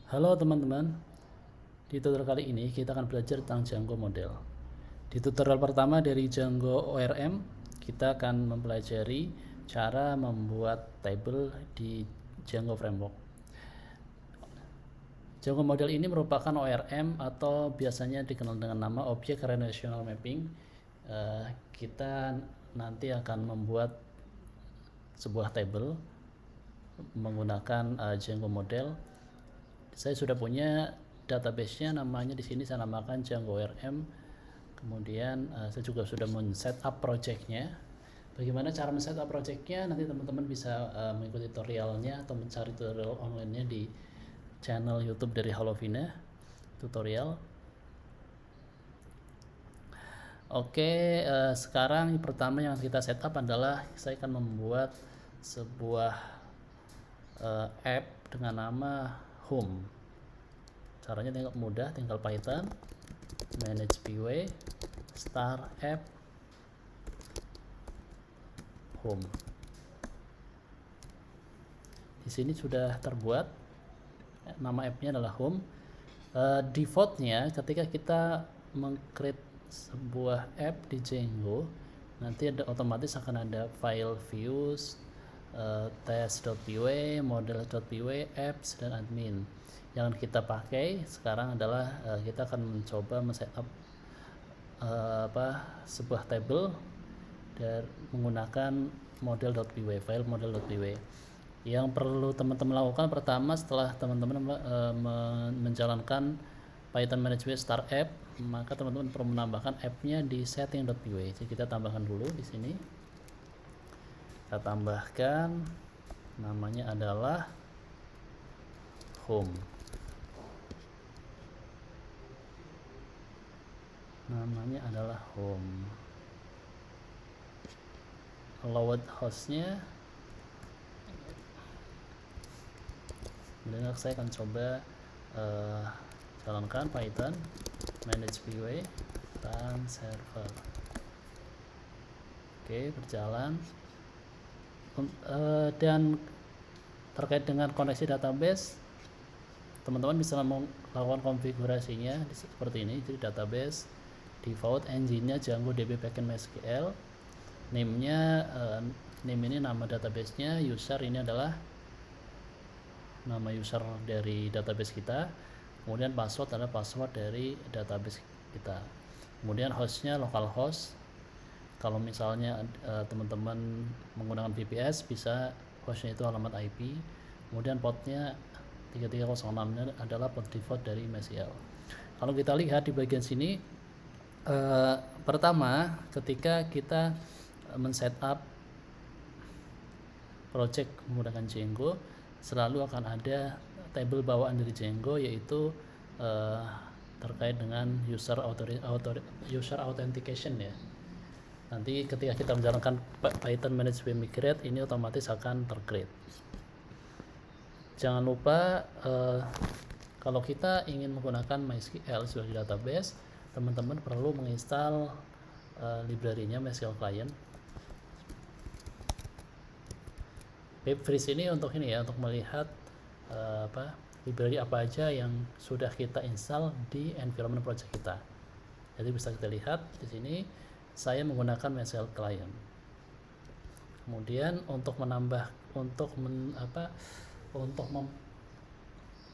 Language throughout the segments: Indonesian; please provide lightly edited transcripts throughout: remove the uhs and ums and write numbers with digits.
Halo teman-teman, di tutorial kali ini kita akan belajar tentang Django model. Di tutorial pertama dari Django ORM, kita akan mempelajari cara membuat table di Django Framework. Django model ini merupakan ORM atau biasanya dikenal dengan nama Object Relational Mapping. Kita nanti akan membuat sebuah table menggunakan Django model. Saya sudah punya database-nya, namanya di sini saya namakan Django ORM. Kemudian saya juga sudah men-setup project-nya. Bagaimana cara men-setup project-nya? Nanti teman-teman bisa mengikuti tutorialnya atau mencari tutorial online-nya di channel YouTube dari Halovina tutorial. Oke, sekarang pertama yang kita setup adalah saya akan membuat sebuah app dengan nama Home. Caranya tinggal mudah, tinggal Python manage pw start app home. Di sini sudah terbuat, nama app-nya adalah home. Defaultnya ketika kita meng-create sebuah app di Django, nanti ada otomatis akan ada file views, test.pw, model.pw, apps, dan admin. Yang kita pakai sekarang adalah kita akan mencoba men-setup sebuah table dan menggunakan model.pw, file model.pw. Yang perlu teman-teman lakukan pertama, setelah teman-teman menjalankan Python manage start app, maka teman-teman perlu menambahkan app-nya di setting.pw. Jadi kita tambahkan dulu di sini. Kita tambahkan namanya adalah home. Namanya adalah home. Allowed hostnya, kemudian saya akan coba jalankan Python manage pw run server. Oke, berjalan. Dan terkait dengan koneksi database, teman-teman bisa melakukan konfigurasinya seperti ini. Jadi database default engine-nya Django DB Backend MySQL, name-nya name ini nama database-nya, user ini adalah nama user dari database kita, kemudian password adalah password dari database kita, kemudian hostnya localhost. Kalau misalnya teman-teman menggunakan VPS, bisa hostnya itu alamat IP, kemudian portnya 3306 adalah port default dari MySQL. Kalau kita lihat di bagian sini, pertama ketika kita men-setup project menggunakan Django, selalu akan ada table bawaan dari Django, yaitu terkait dengan user authentication ya. Nanti ketika kita menjalankan Python manage migrate, ini otomatis akan tercreate. Jangan lupa kalau kita ingin menggunakan MySQL sebagai database, teman-teman perlu menginstal library-nya MySQL Client. Pipfreeze ini untuk ini ya, untuk melihat library apa aja yang sudah kita install di environment project kita. Jadi bisa kita lihat di sini saya menggunakan MySQL Client. Kemudian untuk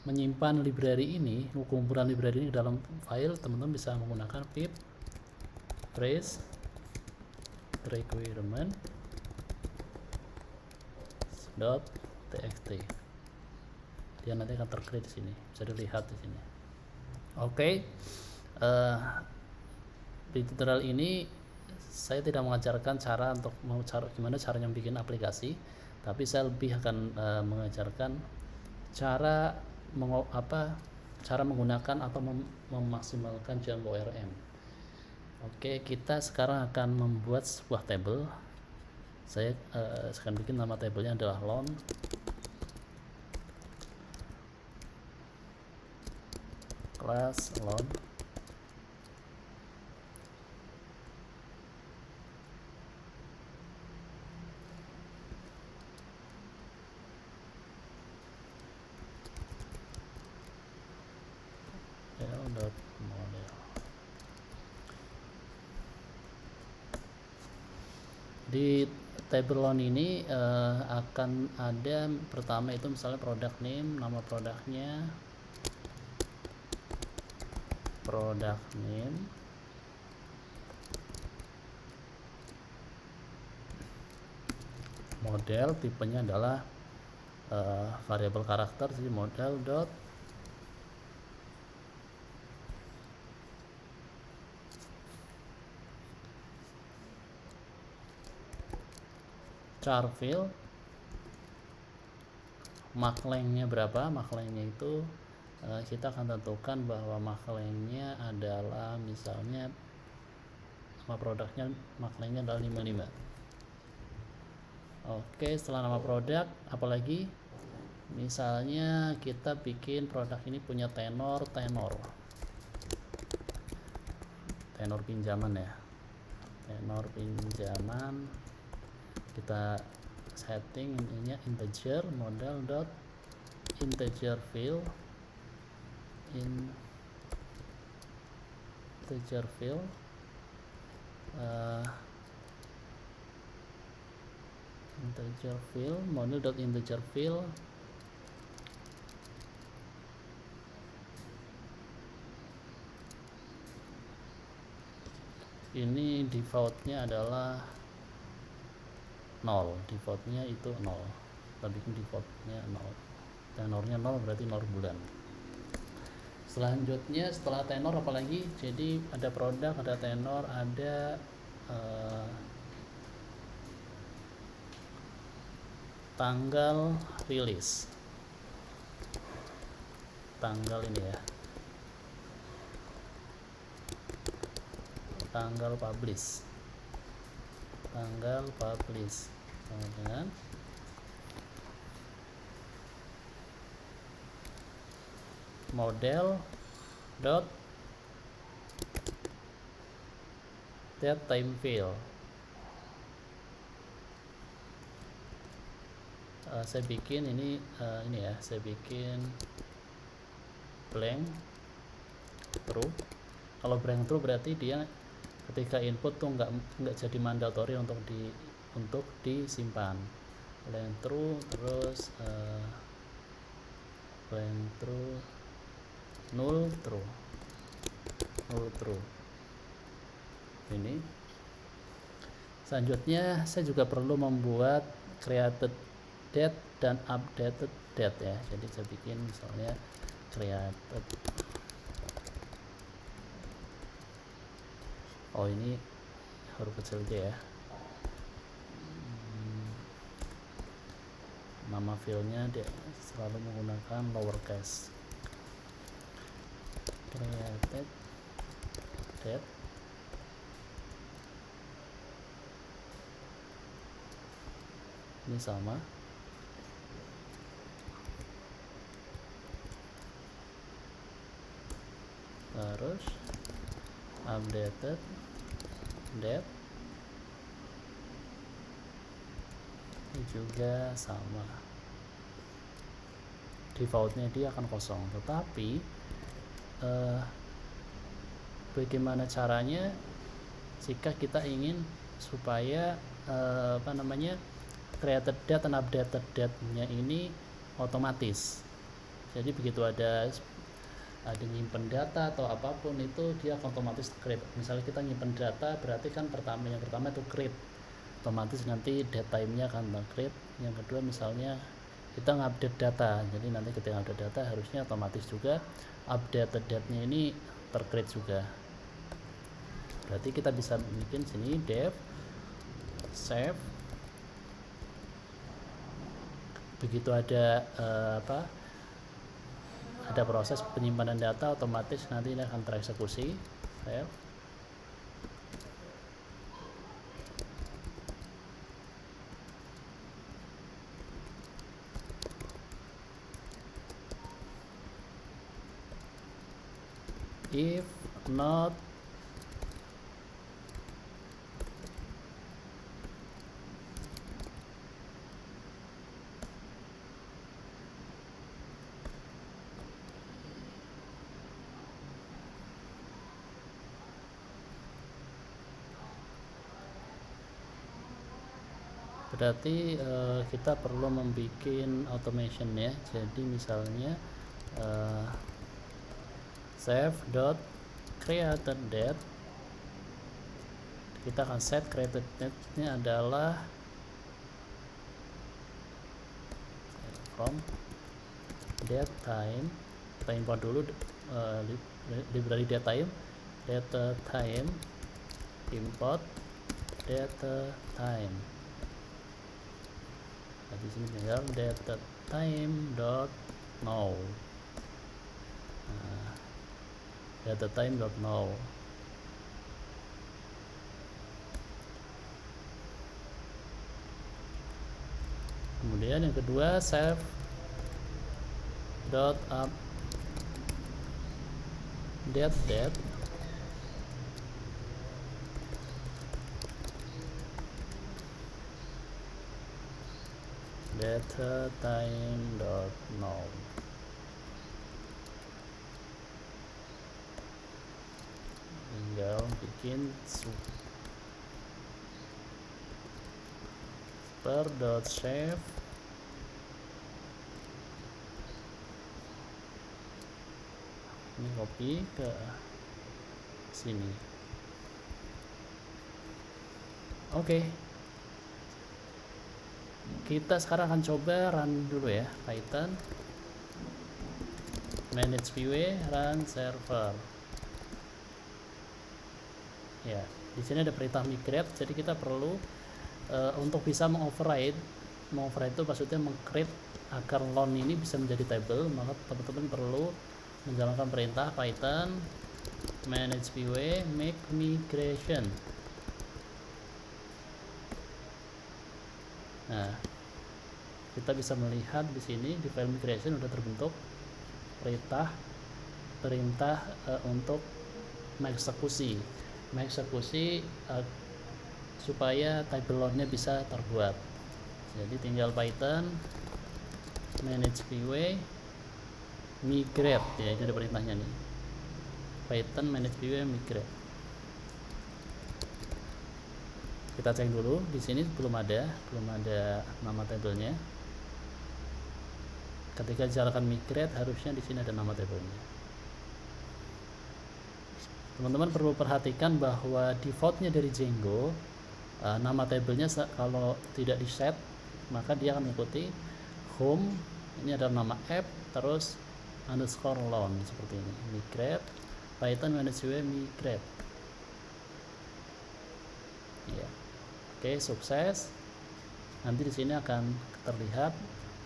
menyimpan library ini, kumpulan library ini dalam file, teman-teman bisa menggunakan pip trace requirement .txt. Dia nanti akan tercreate di sini, bisa dilihat di sini. Oke, di tutorial ini saya tidak mengajarkan cara untuk gimana caranya bikin aplikasi, tapi saya lebih akan mengajarkan cara menggunakan atau memaksimalkan Django ORM. Oke, kita sekarang akan membuat sebuah table. Saya akan bikin nama tabelnya adalah loan class loan. model. Di tablon ini akan ada pertama itu misalnya product name, nama produknya, product name, model tipenya adalah variabel karakter, jadi model dot char field, mark length-nya berapa. Mark length-nya itu kita akan tentukan bahwa mark length-nya adalah misalnya nama produknya mark length-nya adalah 55. Oke, setelah nama produk apalagi misalnya kita bikin produk ini punya tenor pinjaman ya, tenor pinjaman. Kita setting ininya integer, model dot integer field, model dot integer field, ini defaultnya adalah 0, defaultnya itu 0, kita bikin defaultnya 0, tenornya 0 berarti 0 bulan. Selanjutnya setelah tenor apalagi, jadi ada produk, ada tenor, ada tanggal rilis, tanggal ini ya, tanggal publish, kemudian model dot date time field. Saya bikin ini ya, saya bikin blank true. Kalau blank true berarti dia ketika input tuh nggak jadi mandatory untuk disimpan. Blank true, terus blank true, null true. Ini selanjutnya saya juga perlu membuat created date dan updated date ya. Jadi saya bikin misalnya created, ini huruf kecil aja ya, nama filenya dia selalu menggunakan lowercase. Created date, ini sama, terus updated date ini juga sama, defaultnya dia akan kosong. Tetapi bagaimana caranya jika kita ingin supaya created date dan updated date-nya ini otomatis. Jadi begitu ada nyimpen data atau apapun itu dia otomatis create. Misalnya kita nyimpen data berarti kan yang pertama itu create, otomatis nanti date time-nya akan create. Yang kedua misalnya kita ngupdate data, jadi nanti ketika update data harusnya otomatis juga updated date-nya ini tercreate juga. Berarti kita bisa bikin sini dev save, begitu ada ada proses penyimpanan data otomatis nanti ini akan tereksekusi. Save, if not Berarti kita perlu membuat automation ya. Jadi misalnya save.createdDate, kita akan set created date nya adalah from datetime. Kita import dulu library datetime, datetime import datetime. Nah, di sini tinggal datetime.now. Nah, datetime.now. Kemudian yang kedua save dot update date, datetime.now. Tinggal bikin super.save. Ini copy ke sini. Oke. Kita sekarang akan coba run dulu ya, Python manage view run server. Ya, di sini ada perintah migrate, jadi kita perlu untuk bisa mengoverride itu maksudnya mengcreate agar loan ini bisa menjadi table, maka teman-teman perlu menjalankan perintah Python manage view make migration. Nah, kita bisa melihat di sini di file migration sudah terbentuk perintah untuk mengeksekusi supaya table loan-nya bisa terbuat. Jadi tinggal Python manage view migrate ya, itu ada perintahnya nih. Python manage view migrate. Kita cek dulu, di sini belum ada nama tabelnya. Ketika jalankan migrate harusnya di sini ada nama tabelnya. Teman-teman perlu perhatikan bahwa defaultnya dari Django nama tabelnya kalau tidak di set maka dia akan mengikuti home, ini adalah nama app, terus underscore loan seperti ini, migrate Python manage view migrate ya. Oke, sukses. Nanti di sini akan terlihat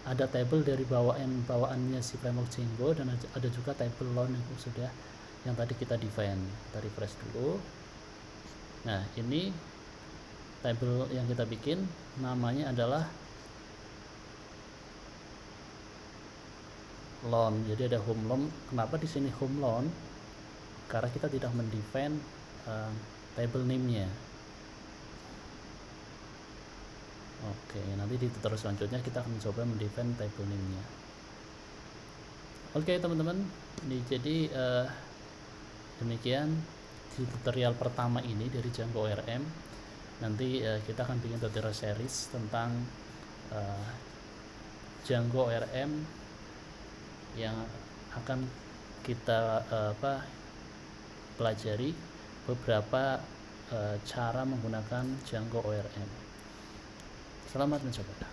ada table dari bawaannya si framework Django, dan ada juga table loan yang tadi kita define. Kita refresh dulu. Nah, ini table yang kita bikin namanya adalah loan. Jadi ada home loan. Kenapa di sini home loan? Karena kita tidak mendefine table name-nya. Oke, nanti di tutorial selanjutnya kita akan mencoba mendefine table name-nya. Oke teman-teman, jadi demikian di tutorial pertama ini dari Django ORM. Nanti kita akan bikin tutorial series tentang Django ORM yang akan kita pelajari beberapa cara menggunakan Django ORM. Selamat mencoba.